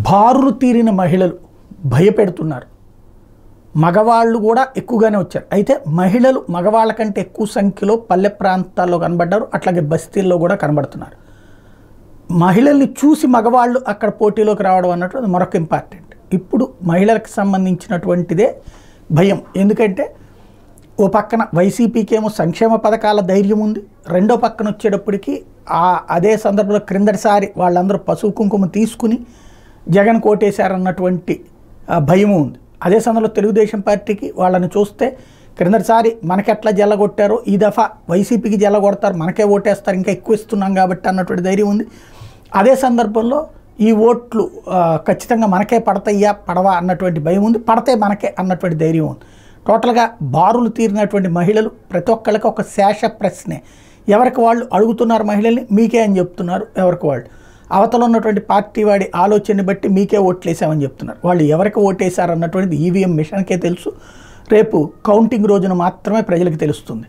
బారులు తీరిన మహిళలు భయపెడుతున్నారు. మగవాళ్ళు కూడా ఎక్కువగానే వచ్చారు. అయితే మహిళలు మగవాళ్ళ కంటే ఎక్కువ సంఖ్యలో పల్లె ప్రాంతాల్లో కనబడ్డారు. అట్లాగే బస్తీల్లో కూడా కనబడుతున్నారు. మహిళల్ని చూసి మగవాళ్ళు అక్కడ పోటీలోకి రావడం అన్నట్టు మరొక ఇంపార్టెంట్. ఇప్పుడు మహిళలకు సంబంధించినటువంటిదే భయం. ఎందుకంటే ఓ పక్కన వైసీపీకి ఏమో సంక్షేమ పథకాల ధైర్యం ఉంది, రెండో పక్కన వచ్చేటప్పటికి అదే సందర్భంలో క్రిందటిసారి వాళ్ళందరూ పసుపు కుంకుమ తీసుకుని జగన్ కోటేశారన్నటువంటి భయము ఉంది. అదే సందర్భంలో తెలుగుదేశం పార్టీకి వాళ్ళని చూస్తే క్రిందటిసారి మనకెట్లా జల్లగొట్టారో ఈ దఫా వైసీపీకి జల్లగొడతారు, మనకే ఓటేస్తారు, ఇంకా ఎక్కువ ఇస్తున్నాం కాబట్టి అన్నటువంటి ధైర్యం ఉంది. అదే సందర్భంలో ఈ ఓట్లు ఖచ్చితంగా మనకే పడతాయా పడవా అన్నటువంటి భయం ఉంది, పడితే మనకే అన్నటువంటి ధైర్యం ఉంది. టోటల్గా బారులు తీరినటువంటి మహిళలు ప్రతి ఒక్కళ్ళకి ఒక శేష ప్రశ్నే. ఎవరికి వాళ్ళు అడుగుతున్నారు మహిళల్ని, మీకే అని చెప్తున్నారు. ఎవరికి వాళ్ళు అవతల ఉన్నటువంటి పార్టీ వాడి ఆలోచనని బట్టి మీకే ఓట్లేసామని చెప్తున్నారు. వాళ్ళు ఎవరికి ఓటేశారన్నటువంటిది ఈవీఎం మిషన్కే తెలుసు. రేపు కౌంటింగ్ రోజున మాత్రమే ప్రజలకు తెలుస్తుంది.